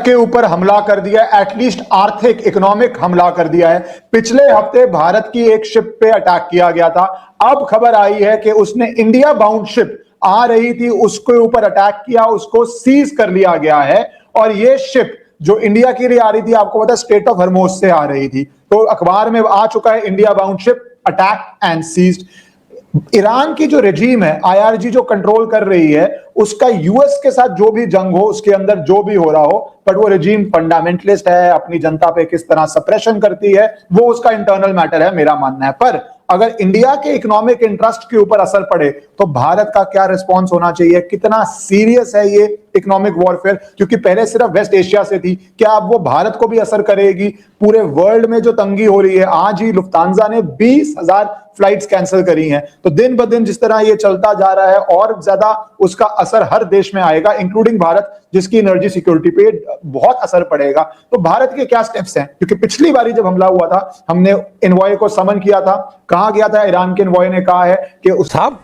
के ऊपर हमला कर दिया, एटलीस्ट आर्थिक इकोनॉमिक हमला कर दिया है। पिछले हफ्ते भारत की एक शिप पे अटैक किया गया था। अब खबर आई है कि उसने इंडिया बाउंड शिप आ रही थी, उसके ऊपर अटैक किया, उसको सीज कर लिया गया है। और ये शिप जो इंडिया के लिए आ रही थी, आपको पता है स्ट्रेट ऑफ हॉर्मुज से आ रही थी, तो अखबार में आ चुका है India bound ship attack and seized. Iran की जो रेजीम है, आईआरजी जो कंट्रोल कर रही है, उसका यूएस के साथ जो भी जंग हो, उसके अंदर जो भी हो रहा हो, बट वो रेजीम फंडामेंटलिस्ट है, अपनी जनता पे किस तरह सप्रेशन करती है वो उसका इंटरनल मैटर है, मेरा मानना है। पर अगर इंडिया के इकोनॉमिक इंटरेस्ट के ऊपर असर पड़े तो भारत का क्या रिस्पॉन्स होना चाहिए, कितना सीरियस है ये इकोनॉमिक वॉरफेयर, क्योंकि पहले सिर्फ वेस्ट एशिया से थी, क्या अब वो भारत को भी असर करेगी? पूरे वर्ल्ड में जो तंगी हो रही है, आज ही लुफ्तांजा ने 20,000 फ्लाइट्स कैंसिल करी हैं। तो दिन ब दिन जिस तरह ये चलता जा रहा है और ज्यादा उसका असर हर देश में आएगा, इंक्लूडिंग भारत, जिसकी एनर्जी सिक्योरिटी पे बहुत असर पड़ेगा। तो भारत के क्या स्टेप्स हैं? क्योंकि पिछली बारी जब हमला हुआ था, हमने एनवॉय को समन किया था, कहा गया था, ईरान के एनवॉय ने कहा है कि उस साहब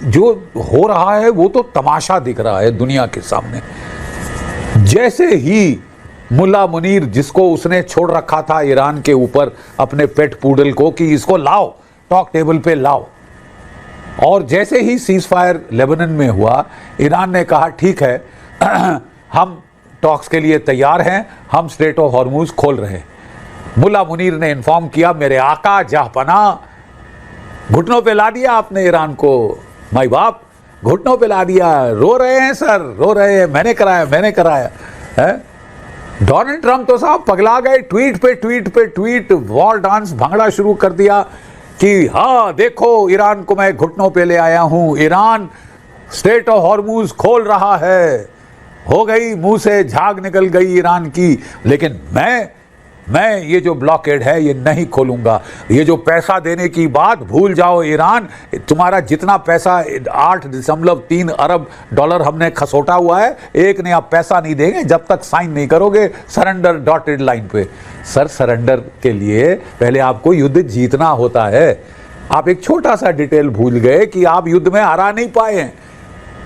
जो हो रहा है वो तो तमाशा दिख रहा है दुनिया के सामने। जैसे ही मुल्ला मुनीर, जिसको उसने छोड़ रखा था ईरान के ऊपर अपने पेट पूडल को कि इसको लाओ, टॉक टेबल पे लाओ, और जैसे ही सीज फायर लेबनान में हुआ, ईरान ने कहा ठीक है हम टॉक्स के लिए तैयार हैं, हम स्ट्रेट ऑफ हॉर्मुज खोल रहे हैं। मुल्ला मुनीर ने इन्फॉर्म किया, मेरे आका जहांपना, घुटनों पे ला दिया आपने ईरान को, माई बाप घुटनों पे ला दिया, रो रहे हैं सर, रो रहे हैं, मैंने कराया है। डोनाल्ड ट्रंप तो साहब पगला गए, ट्वीट पे ट्वीट, वॉर डांस भंगड़ा शुरू कर दिया कि हाँ देखो ईरान को मैं घुटनों पे ले आया हूं, ईरान स्ट्रेट ऑफ हॉर्मुज खोल रहा है। हो गई, मुंह से झाग निकल गई ईरान की, लेकिन मैं ये जो ब्लॉकेड है ये नहीं खोलूंगा। ये जो पैसा देने की बात भूल जाओ ईरान, तुम्हारा जितना पैसा 8.3 अरब डॉलर हमने खसोटा हुआ है, एक ने आप पैसा नहीं देंगे जब तक साइन नहीं करोगे सरेंडर डॉटेड लाइन पे। सर, सरेंडर के लिए पहले आपको युद्ध जीतना होता है। आप एक छोटा सा डिटेल भूल गए कि आप युद्ध में हरा नहीं पाए हैं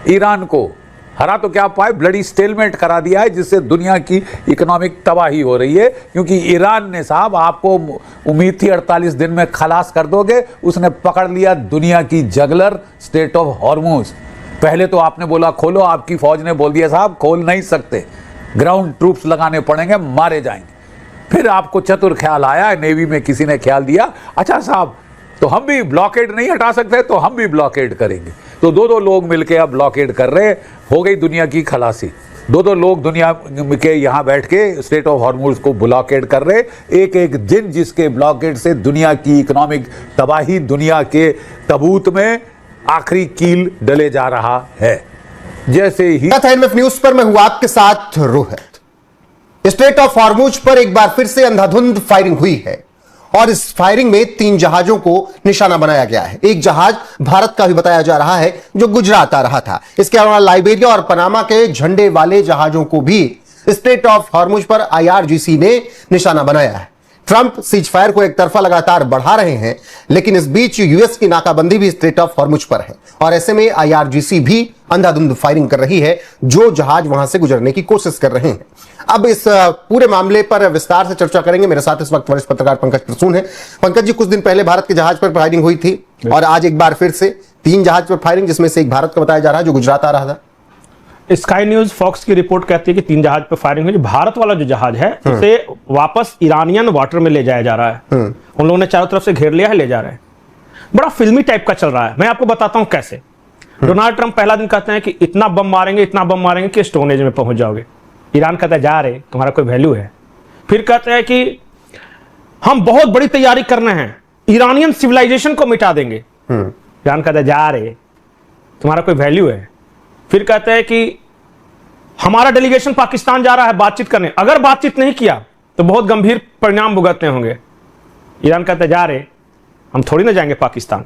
ईरान को। हरा तो क्या पाए, ब्लडी स्टेलमेट करा दिया है, जिससे दुनिया की इकोनॉमिक तबाही हो रही है। क्योंकि ईरान ने साहब, आपको उम्मीद थी 48 दिन में खलास कर दोगे, उसने पकड़ लिया दुनिया की जगलर स्ट्रेट ऑफ हॉर्मुज। पहले तो आपने बोला खोलो, आपकी फौज ने बोल दिया साहब खोल नहीं सकते, ग्राउंड ट्रूप्स लगाने पड़ेंगे, मारे जाएंगे। फिर आपको चतुर ख्याल आया, नेवी में किसी ने ख्याल दिया, अच्छा साहब तो हम भी ब्लॉकेड नहीं हटा सकते, तो हम भी ब्लॉकेड करेंगे। तो दो लोग मिलके अब ब्लॉकेड कर रहे, हो गई दुनिया की खलासी। दो लोग दुनिया के यहाँ बैठ के स्ट्रेट ऑफ हॉर्मुज को ब्लॉकेड कर रहे। एक दिन जिसके ब्लॉकेड से दुनिया की इकोनॉमिक तबाही, दुनिया के तबूत में आखिरी कील डले जा रहा है। जैसे ही IMF न्यूज पर मैं हूं आपके साथ रोहित। स्ट्रेट ऑफ हॉर्मुज पर एक बार फिर से अंधाधुंध फायरिंग हुई है और इस फायरिंग में 3 जहाजों को निशाना बनाया गया है। एक जहाज भारत का भी बताया जा रहा है जो गुजरात आ रहा था। इसके अलावा लाइबेरिया और पनामा के झंडे वाले जहाजों को भी स्ट्रेट ऑफ हॉर्मुज पर आईआरजीसी ने निशाना बनाया है। ट्रंप सीज फायर को एक तरफा लगातार बढ़ा रहे हैं, लेकिन इस बीच यूएस की नाकाबंदी भी स्ट्रेट ऑफ हॉर्मुज पर है और ऐसे में आईआरजीसी भी अंधाधुंध फायरिंग कर रही है, जो जहाज वहां से गुजरने की कोशिश कर रहे हैं। अब इस पूरे मामले पर विस्तार से चर्चा करेंगे। मेरे साथ इस वक्त वरिष्ठ पत्रकार पंकज प्रसून हैं। पंकज जी, कुछ दिन पहले भारत के जहाज पर फायरिंग हुई थी और आज एक बार फिर से 3 जहाज पर फायरिंग, जिसमें से एक भारत का बताया जा रहा है जो गुजरात आ रहा था। स्काई न्यूज फॉक्स की रिपोर्ट कहती है कि 3 जहाज पर फायरिंग हुई। भारत वाला जो जहाज है उसे वापस ईरानियन वाटर में ले जाया जा रहा है। उन लोगों ने चारों तरफ से घेर लिया है, ले जा रहे हैं। बड़ा फिल्मी टाइप का चल रहा है। मैं आपको बताता हूं कैसे। डोनाल्ड ट्रंप पहला दिन कहते हैं कि इतना बम मारेंगे कि स्टोन एज में पहुंच जाओगे। ईरान कहता है जा रहे, तुम्हारा कोई वैल्यू है। फिर कहते हैं कि हम बहुत बड़ी तैयारी कर रहे हैं, ईरानियन सिविलाइजेशन को मिटा देंगे। ईरान कहता है जा रहे, तुम्हारा कोई वैल्यू है। फिर कहते हैं कि हमारा डेलीगेशन पाकिस्तान जा रहा है बातचीत करने, अगर बातचीत नहीं किया तो बहुत गंभीर परिणाम भुगतने होंगे। ईरान कहते हैं जा रहे, हम थोड़ी ना जाएंगे पाकिस्तान।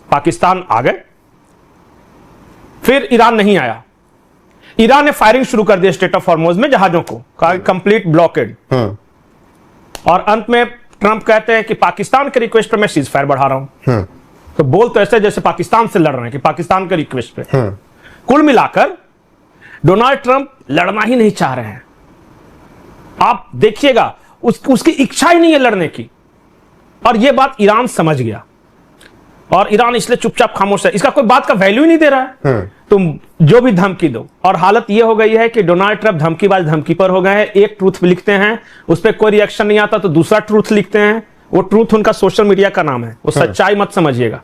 पाकिस्तान आ गए, फिर ईरान नहीं आया। ईरान ने फायरिंग शुरू कर दी स्ट्रेट ऑफ हॉर्मुज में जहाजों को, कहा कंप्लीट ब्लॉकेड। और अंत में ट्रंप कहते हैं कि पाकिस्तान के रिक्वेस्ट पर मैं सीज फायर बढ़ा रहा हूं। तो बोल तो ऐसे जैसे पाकिस्तान से लड़ रहे हैं कि पाकिस्तान के रिक्वेस्ट पे। कुल मिलाकर डोनाल्ड ट्रंप लड़ना ही नहीं चाह रहे हैं। आप देखिएगा उसकी इच्छा ही नहीं है लड़ने की, और यह बात ईरान समझ गया और ईरान इसलिए चुपचाप खामोश है। इसका कोई बात का वैल्यू ही नहीं दे रहा है। तुम जो भी धमकी दो, और हालत यह हो गई है कि डोनाल्ड ट्रंप धमकीबाज धमकी पर हो गए हैं। एक ट्रूथ लिखते हैं, उस पर कोई रिएक्शन नहीं आता तो दूसरा ट्रूथ लिखते हैं। वो ट्रूथ उनका सोशल मीडिया का नाम है, वो सच्चाई मत समझिएगा।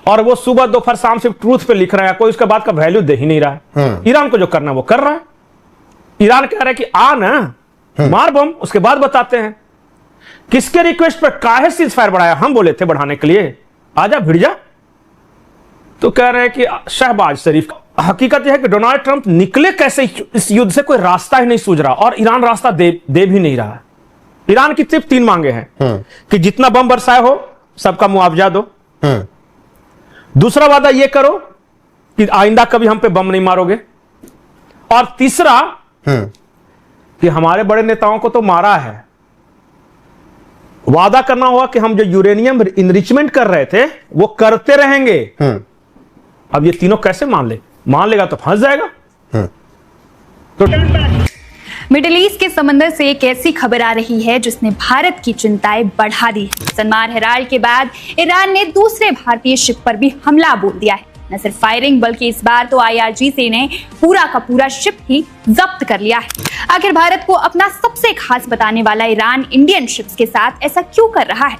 और वो सुबह दोपहर शाम सिर्फ ट्रूथ पे लिख रहा है, कोई उसके बाद का वैल्यू दे ही नहीं रहा है। ईरान को जो करना वो कर रहा है। ईरान कह रहा है कि आ ना मार बम, उसके बाद बताते हैं। किसके रिक्वेस्ट पर काहे सीज फायर बढ़ाया? हम बोले थे बढ़ाने के लिए, आजा भिड़ जा। तो कह रहे हैं कि शहबाज शरीफ। हकीकत यह है कि डोनाल्ड ट्रंप निकले कैसे इस युद्ध से, कोई रास्ता ही नहीं सूझ रहा, और ईरान रास्ता दे भी नहीं रहा है। ईरान की सिर्फ 3 मांगे हैं कि जितना बम बरसाए हो सबका मुआवजा दो, दूसरा वादा यह करो कि आइंदा कभी हम पे बम नहीं मारोगे, और तीसरा कि हमारे बड़े नेताओं को तो मारा है, वादा करना होगा कि हम जो यूरेनियम इनरिचमेंट कर रहे थे वो करते रहेंगे। अब ये तीनों कैसे मान लेगा तो फंस जाएगा। तो मिडिल ईस्ट के समंदर से एक ऐसी खबर आ रही है जिसने भारत की चिंताएं बढ़ा दी है। सनमार हेराल्ड के बाद ईरान ने दूसरे भारतीय शिप पर भी हमला बोल दिया है। न सिर्फ फायरिंग बल्कि इस बार तो IRGC ने पूरा का पूरा शिप ही जब्त कर लिया है। आखिर भारत को अपना सबसे खास बताने वाला ईरान इंडियन शिप्स के साथ ऐसा क्यों कर रहा है?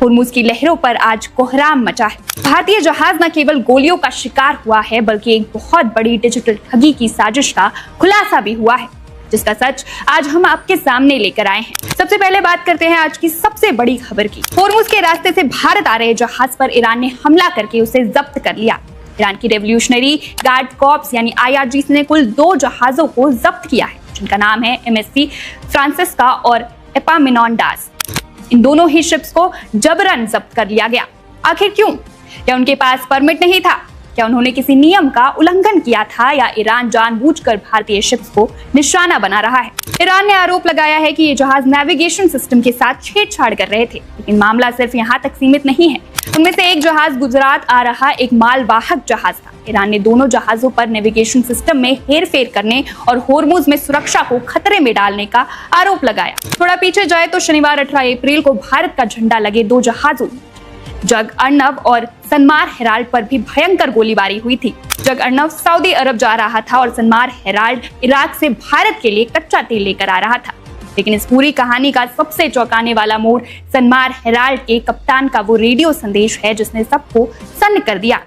हुर्मुज की लहरों पर आज कोहराम मचा है। भारतीय जहाज न केवल गोलियों का शिकार हुआ है बल्कि एक बहुत बड़ी डिजिटल ठगी की साजिश का खुलासा भी हुआ है, जिसका सच आज हम आपके सामने लेकर आए हैं। सबसे पहले बात करते हैं आज की सबसे बड़ी खबर की। होर्मुज के रास्ते से भारत आ रहे जहाज पर ईरान ने हमला करके उसे जब्त कर लिया। ईरान की रेवोल्यूशनरी गार्ड कॉर्प्स यानी IRGC ने कुल 2 जहाजों को जब्त किया है, जिनका नाम है MSC फ्रांसिस्का और एपामिनोंडास। इन दोनों ही शिप्स को जबरन जब्त कर लिया गया। आखिर क्यों? क्या उनके पास परमिट नहीं था? क्या उन्होंने किसी नियम का उल्लंघन किया था, या ईरान जानबूझकर भारतीय शिप्स को निशाना बना रहा है? ईरान ने आरोप लगाया है कि ये जहाज नेविगेशन सिस्टम के साथ छेड़छाड़ कर रहे थे, लेकिन मामला सिर्फ यहाँ तक सीमित नहीं है। उनमें से एक जहाज गुजरात आ रहा एक मालवाहक जहाज था। ईरान ने दोनों जहाजों पर नेविगेशन सिस्टम में हेरफेर करने और होर्मुज में सुरक्षा को खतरे में डालने का आरोप लगाया। थोड़ा पीछे जाए तो शनिवार 18 अप्रैल को भारत का झंडा लगे 2 जहाजों जग अर्नब और सनमार हेराल्ड पर भी भयंकर गोलीबारी हुई थी। जग अर्नब सऊदी अरब जा रहा था और सनमार हेराल्ड इराक से भारत के लिए कच्चा तेल लेकर आ रहा था। लेकिन इस पूरी कहानी का सबसे चौंकाने वाला मोड़ सनमार हेराल्ड के कप्तान का वो रेडियो संदेश है जिसने सबको सन्न कर दिया।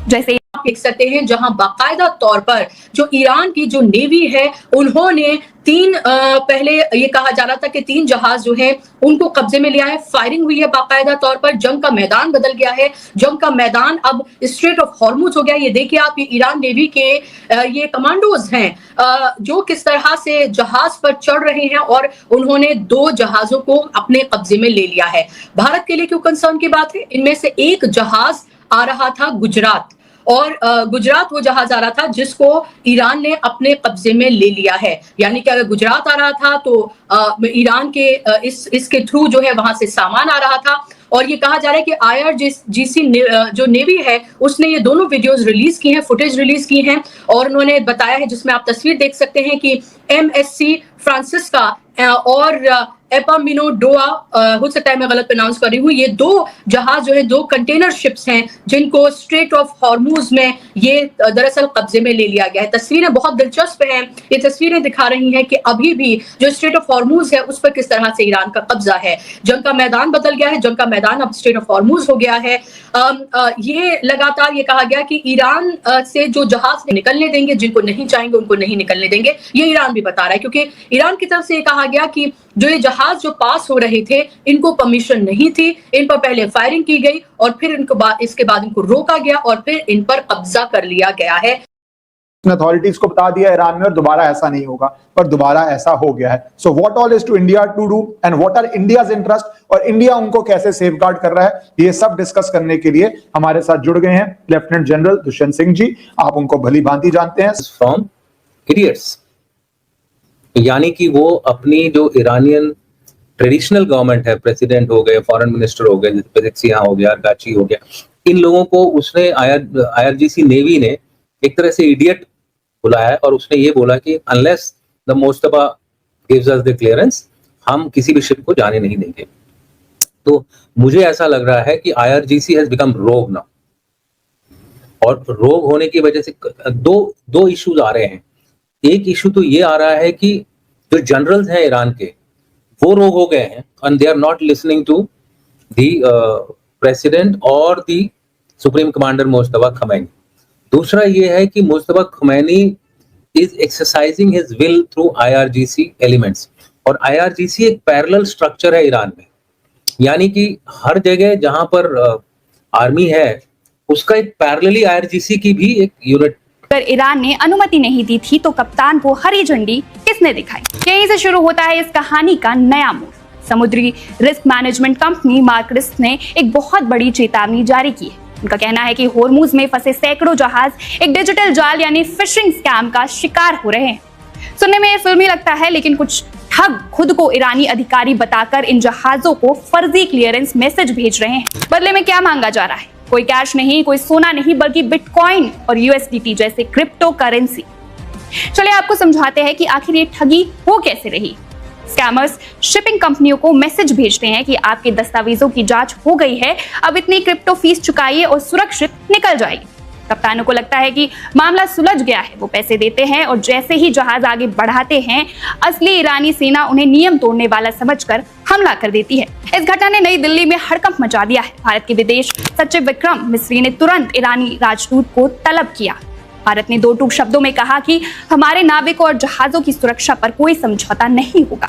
जैसे आप देख सकते हैं जहां बाकायदा तौर पर जो ईरान की जो नेवी है उन्होंने 3 पहले ये कहा जा रहा था कि 3 जहाज जो है उनको कब्जे में लिया है। फायरिंग हुई है बाकायदा तौर पर, जंग का मैदान बदल गया है। जंग का मैदान अब स्ट्रेट ऑफ हॉर्मुज हो गया। ये देखिए आप, ये ईरान नेवी के ये कमांडोज हैं जो किस तरह से जहाज पर चढ़ रहे हैं और उन्होंने 2 जहाजों को अपने कब्जे में ले लिया है। भारत के लिए क्यों कंसर्न की बात है? इनमें से एक जहाज आ रहा था गुजरात, और गुजरात वो जहाज आ रहा था जिसको ईरान ने अपने कब्जे में ले लिया है। यानी कि अगर गुजरात आ रहा था तो ईरान के इसके थ्रू जो है वहां से सामान आ रहा था। और ये कहा जा रहा है कि IRGC जो नेवी है उसने ये दोनों वीडियोस रिलीज की हैं, फुटेज रिलीज की हैं, और उन्होंने बताया है, जिसमें आप तस्वीर देख सकते हैं कि MSC फ्रांसिस्का और एपामिनोडोआ, हो सकता है मैं गलत प्रोनाउंस कर रही हूँ, ये 2 जहाज जो है 2 कंटेनर शिप्स हैं जिनको स्ट्रेट ऑफ हॉर्मुज में ये दरअसल कब्जे में ले लिया गया है। तस्वीरें बहुत दिलचस्प हैं। ये तस्वीरें दिखा रही हैं कि अभी भी जो स्ट्रेट ऑफ हॉर्मुज है उस पर किस तरह से ईरान का कब्जा है। जंग का मैदान बदल गया है, जंग का मैदान अब स्ट्रेट ऑफ हॉर्मुज हो गया है। ये लगातार ये कहा गया कि ईरान से जो जहाज निकलने देंगे, जिनको नहीं चाहेंगे उनको नहीं निकलने देंगे, ये ईरान भी बता रहा है। क्योंकि ईरान की तरफ से ये कहा गया कि जो ये जहाज जो पास हो रहे थे इनको परमिशन नहीं थी, इन पर पहले फायरिंग की गई और फिर इसके बाद इनको रोका गया और फिर इन पर कब्जा कर लिया गया है। अथॉरिटीज को बता दिया ईरान में, और दोबारा ऐसा नहीं होगा, पर दोबारा ऐसा हो गया है। So what all is to India to do and what are India's interest, और इंडिया उनको कैसे सेफगार्ड कर रहा है, ये सब डिस्कस करने के लिए हमारे साथ जुड़ गए हैं लेफ्टिनेंट जनरल दुष्यंत सिंह जी। आप उनको भली भांति जानते हैं। फ्रॉम इडियट्स, यानी कि वो अपनी जो ईरानियन ट्रेडिशनल गवर्नमेंट है, प्रेसिडेंट हो गए, फॉरेन मिनिस्टर हो गए, पेजेक्सियान हो गया, अर्गाची हो गया, इन लोगों को उसने IRGC नेवी ने एक तरह से इडियट बुलाया है और उसने ये बोला कि unless the Mostafa gives us the clearance, हम किसी भी शिप को जाने नहीं देंगे। तो मुझे ऐसा लग रहा है कि IRGC has become rogue now, और रोग होने की वजह से दो इश्यूज आ रहे हैं। एक इशू तो ये आ रहा है कि जो जनरल्स हैं ईरान के वो रोग हो गए हैं and they are not listening to the president और the supreme commander Mustafa Khamenei. दूसरा ये है कि Mustafa Khamenei is exercising his will through IRGC elements, और IRGC एक पैरेलल स्ट्रक्चर है ईरान में, यानी कि हर जगह जहां पर आर्मी है उसका एक पैरेलली IRGC की भी एक यूनिट। अगर ईरान ने अनुमति नहीं दी थी तो कप्तान को हरी झंडी किसने दिखाई? यहीं से शुरू होता है इस कहानी का नया मोड़। समुद्री रिस्क मैनेजमेंट कंपनी मार्करिस ने एक बहुत बड़ी चेतावनी जारी की है। उनका कहना है कि होर्मुज में फंसे सैकड़ों जहाज एक डिजिटल जाल यानी फिशिंग स्कैम का शिकार हो रहे हैं। सुनने में ये फिल्मी लगता है, लेकिन कुछ ठग खुद को ईरानी अधिकारी बताकर इन जहाजों को फर्जी क्लियरेंस मैसेज भेज रहे हैं। बदले में क्या मांगा जा रहा है? कोई कैश नहीं, कोई सोना नहीं, बल्कि बिटकॉइन और USDT जैसे क्रिप्टो करेंसी। चलिए आपको समझाते हैं कि आखिर ये ठगी हो कैसे रही। स्कैमर्स शिपिंग कंपनियों को मैसेज भेजते हैं कि आपके दस्तावेजों की जांच हो गई है, अब इतनी क्रिप्टो फीस चुकाइए और सुरक्षित निकल जाएगी। कप्तानों को लगता है कि मामला सुलझ गया है, वो पैसे देते हैं और जैसे ही जहाज आगे बढ़ाते हैं असली ईरानी सेना उन्हें नियम तोड़ने वाला समझकर हमला कर देती है। इस घटना ने नई दिल्ली में हड़कंप मचा दिया है। भारत के विदेश सचिव विक्रम मिस्री ने तुरंत ईरानी राजदूत को तलब किया। भारत ने दो टूक शब्दों में कहा कि हमारे नाविकों और जहाजों की सुरक्षा पर कोई समझौता नहीं होगा।